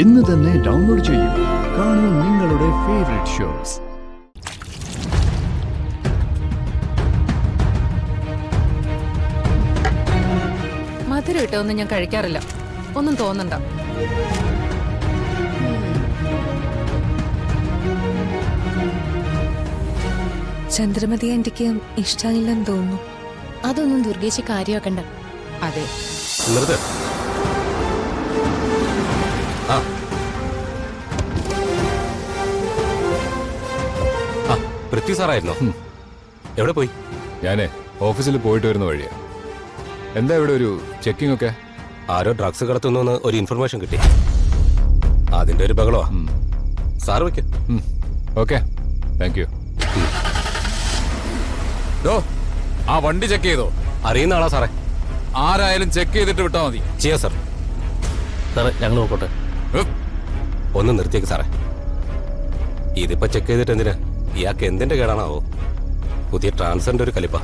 ഇന്ന് തന്നെ ഡൗൺലോഡ് ചെയ്യൂ. കാണൂ നിങ്ങളുടെ ഫേവറേറ്റ് ഷോസ്. മധുരം ഇട്ടൊന്നും ഞാൻ കഴിക്കാറില്ല, ഒന്നും തോന്നണ്ട. ചന്ദ്രമതി ആന്റിക്ക് ഇഷ്ടമില്ലെന്ന് തോന്നുന്നു. അതൊന്നും ദുർഗേശി കാര്യമാക്കണ്ട. അതെ, പൃഥ്വി സാറായിരുന്നോ? എവിടെ പോയി? ഞാനേ ഓഫീസിൽ പോയിട്ട് വരുന്ന വഴിയാ. എന്താ ഇവിടെ ഒരു ചെക്കിംഗ് ഒക്കെ? ആരോ ഡ്രഗ്സ് കടത്തുന്നു ഒരു ഇൻഫർമേഷൻ കിട്ടി. അതിന്റെ ഒരു ബഹളമാ. സാറ് വയ്ക്കും. Okay, thank you. ആ വണ്ടി ചെക്ക് ചെയ്തോ? അറിയുന്ന ആളാ സാറേ. ആരായാലും ചെക്ക് ചെയ്തിട്ട് വിട്ടാ മതി. ചെയ്യാം സാർ. സാറേ ഞങ്ങൾ നോക്കട്ടെ. ഒന്ന് നിർത്തിയേക്ക് സാറേ. ഇതിപ്പോ ചെക്ക് ചെയ്തിട്ട് എന്തിനാ? ഇയാൾക്ക് എന്തിന്റെ കേടാണാവോ? പുതിയ ട്രാൻസ്ഫറിന്റെ ഒരു കലിപ്പ.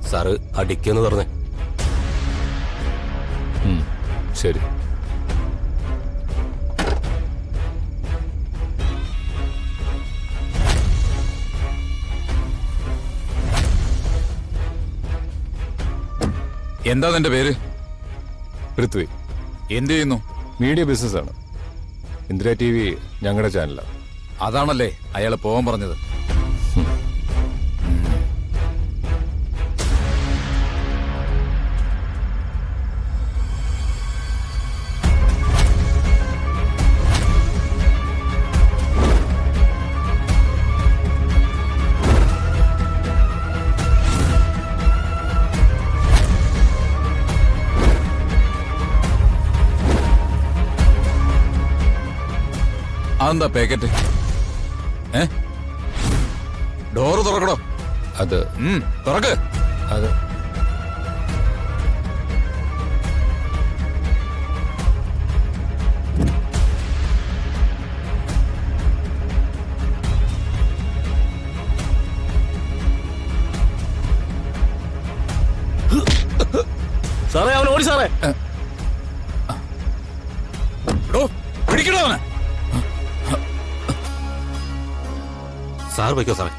സാറ് അടിക്കുമെന്ന് പറഞ്ഞേ. ശരി. എന്താ നിന്റെ പേര്? പൃഥ്വി. എന്ത് ചെയ്യുന്നു? മീഡിയ ബിസിനസ് ആണ്. ഇന്ദിര TV ഞങ്ങളുടെ ചാനലാണ്. അതാണല്ലേ അയാൾ പോകാൻ പറഞ്ഞത്. അതെന്താ പാക്കറ്റ്? ഡോറ് തുറക്കണോ? അത് തുറക്ക്. അത് സാറേ അവൻ ഓടി സാറേ. പിടിക്കണോ അവനെ? സാർ വയ്ക്കോ സാറേ.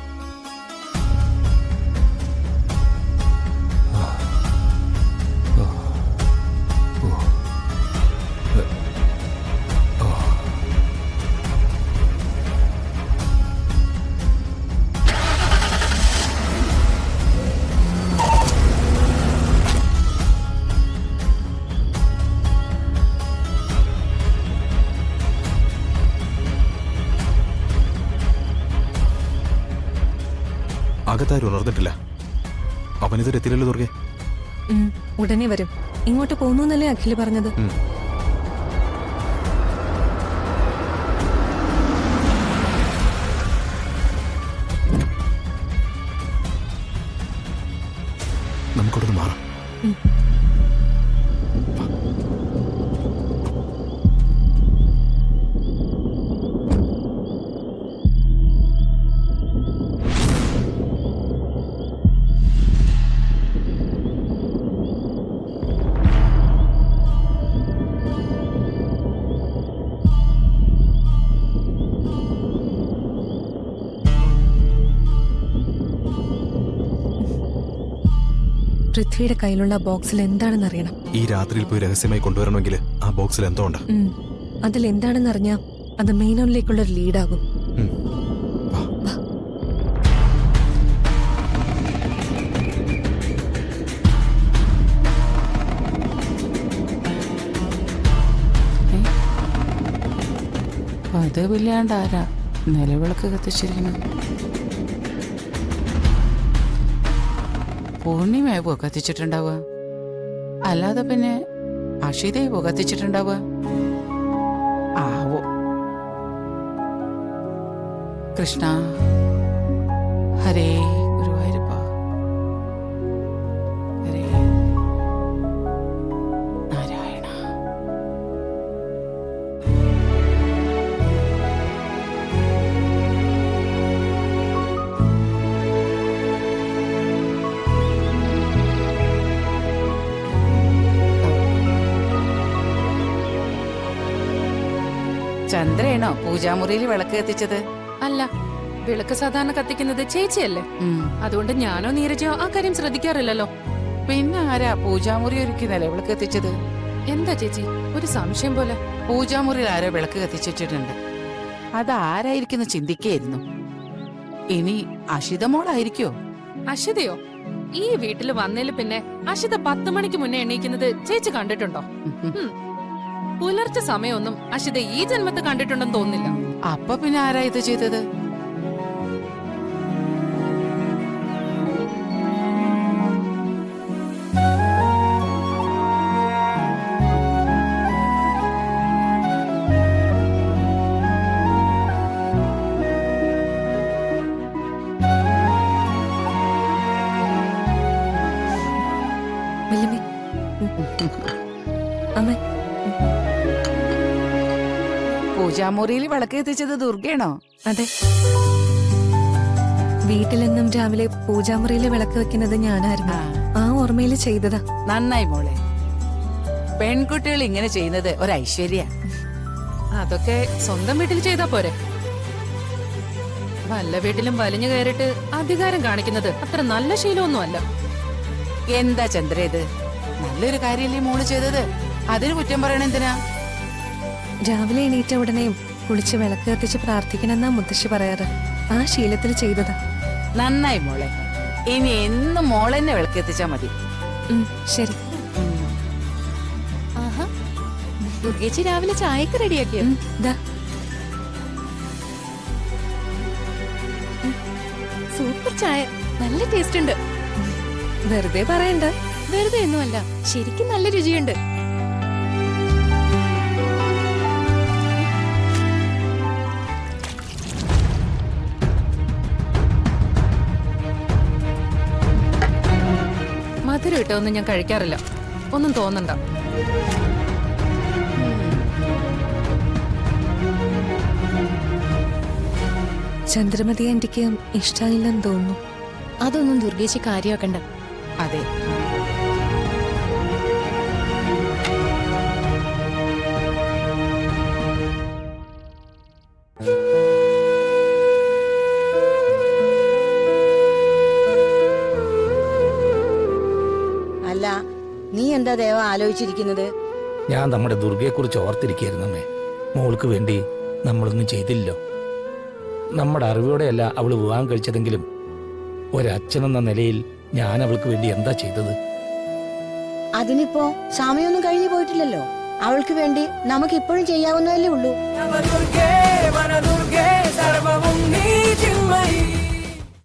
അകത്താരും ഉണർന്നിട്ടില്ല. അവനിതുവരെ എത്തില്ലല്ലോ ദുർഗെ. ഉടനെ വരും. ഇങ്ങോട്ട് പോകുന്നു എന്നല്ലേ അഖില് പറഞ്ഞത്? നമുക്കവിടുന്ന് മാറാം. പൃഥ്വിയുടെ കയ്യിലുള്ള ബോക്സിൽ എന്താണെന്ന് അറിയണം. ഈ രാത്രിയിൽ പോയി രഹസ്യമായി കൊണ്ടുവരണമെങ്കിൽ ആ ബോക്സിൽ എന്തോ ഉണ്ട്. അതിൽ എന്താണെന്ന് അറിഞ്ഞാ അത് മെയിനോണിലേക്കുള്ള ഒരു ലീഡാകും. പതിവില്ലാണ്ടാരാ നിലവിളക്ക് കത്തിച്ചിരിക്കുന്നത്? പൂർണിമയാവോ കത്തിച്ചിട്ടുണ്ടാവുക? അല്ലാതെ പിന്നെ അഷിതയാവോ കത്തിച്ചിട്ടുണ്ടാവുക? ആവോ. കൃഷ്ണ ഹരേ ഗുരുവായൂരപ്പ ഹരേ നാരായണ. ചന്ദ്രയാണോ പൂജാമുറിയിൽ വിളക്ക് കത്തിച്ചത്? അല്ല, വിളക്ക് സാധാരണ കത്തിക്കുന്നത് ചേച്ചിയല്ലേ. അതുകൊണ്ട് ഞാനോ നീരജയോ ആ കാര്യം ശ്രദ്ധിക്കാറില്ലല്ലോ. പിന്നെ ആരാ പൂജാമുറി ഒരുക്കി നിലവിളക്ക് കത്തിച്ചത്? എന്താ ചേച്ചി ഒരു സംശയം പോലെ? പൂജാമുറിയിൽ ആരോ വിളക്ക് കത്തിച്ചിട്ടുണ്ട്. അതാരായിരിക്കുന്നു ചിന്തിക്കായിരുന്നു. ഇനി അഷിതമോളായിരിക്കോ? അഷിതയോ? ഈ വീട്ടിൽ വന്നതിൽ പിന്നെ അഷിത 10 മണിക്ക് മുന്നേ എണീക്കുന്നത് ചേച്ചി കണ്ടിട്ടുണ്ടോ? പുലർച്ചെ സമയമൊന്നും അഷിത ഈ ജന്മത്തെ കണ്ടിട്ടുണ്ടെന്ന് തോന്നുന്നില്ല. അപ്പൊ പിന്നെ ആരാ ഇത് ചെയ്തത്? വല്യമ്മേ. അമ്മേ. പൂജാമുറിയിൽ വിളക്ക് കത്തിച്ചത് ദുർഗയാണോ? അതെ, വീട്ടിലെന്നും രാവിലെ പൂജാമുറിയില് വിളക്ക് വെക്കുന്നത് ഞാനായിരുന്നു. ആ ഓർമ്മയിൽ ചെയ്തതാ. നന്നായി മോളെ. പെൺകുട്ടികൾ ഇങ്ങനെ ചെയ്യുന്നത് ഒരു ഐശ്വര്യ. അതൊക്കെ സ്വന്തം വീട്ടിൽ ചെയ്താ പോരെ. വല്ല വീട്ടിലും വലിഞ്ഞു കയറിട്ട് അധികാരം കാണിക്കുന്നത് അത്ര നല്ല ശീലമൊന്നും അല്ല. എന്താ ചന്ദ്ര ഇത്? നല്ലൊരു കാര്യല്ലേ മോള് ചെയ്തത്? അതിന് കുറ്റം പറയണ എന്തിനാ? രാവിലെ എണീറ്റ ഉടനെ കുളിച്ച് വിളക്ക് കത്തിച്ച് പ്രാർത്ഥിക്കണമെന്നാ മുത്തശ്ശി പറയാറ്. ആ ശീലത്തിൽ ചെയ്തതാ. നന്നായി മോളെ. ഇനി എന്നും മോളെന്നെ വിളക്ക് എത്തിച്ചാ മതി. ശരി. ആഹാ, ദുർഗേച്ചി രാവിലെ ചായക്ക് റെഡിയാക്കിയോ? ദാ. സൂപ്പർ ചായ, നല്ല ടേസ്റ്റ് ഉണ്ട്. വെറുതെ പറയണ്ട. വെറുതെ ഒന്നുമല്ല, ശരിക്കും നല്ല രുചിയുണ്ട്. മധുരം ഇട്ടൊന്നും ഞാൻ കഴിക്കാറില്ല. ഒന്നും തോന്നണ്ട. ചന്ദ്രമതി ആന്റിക്ക് ഇഷ്ടമില്ലെന്ന് തോന്നുന്നു. അതൊന്നും ദുർഗേച്ചി കാര്യമാക്കണ്ട. അതെ, അല്ല, നീ എന്താ ദേവ ആലോചിച്ചിരിക്കുന്നത്? ഞാൻ നമ്മുടെ ദുർഗയെക്കുറിച്ച് ഓർത്തിരിക്കുകയായിരുന്നമ്മേ. മോൾക്ക് വേണ്ടി നമ്മളൊന്നും ചെയ്തില്ലല്ലോ. നമ്മുടെ അറിവോടെയല്ല അവൾ വിവാഹം കഴിച്ചതെങ്കിലും ഒരച്ഛനെന്ന നിലയിൽ ഞാൻ അവൾക്ക് വേണ്ടി എന്താ ചെയ്തത്? അതിനിപ്പോ സമയമൊന്നും കഴിഞ്ഞു പോയിട്ടില്ലല്ലോ. അവൾക്ക് വേണ്ടി നമുക്ക് ഇപ്പോഴും ചെയ്യാവുന്നതല്ലേ ഉള്ളൂ.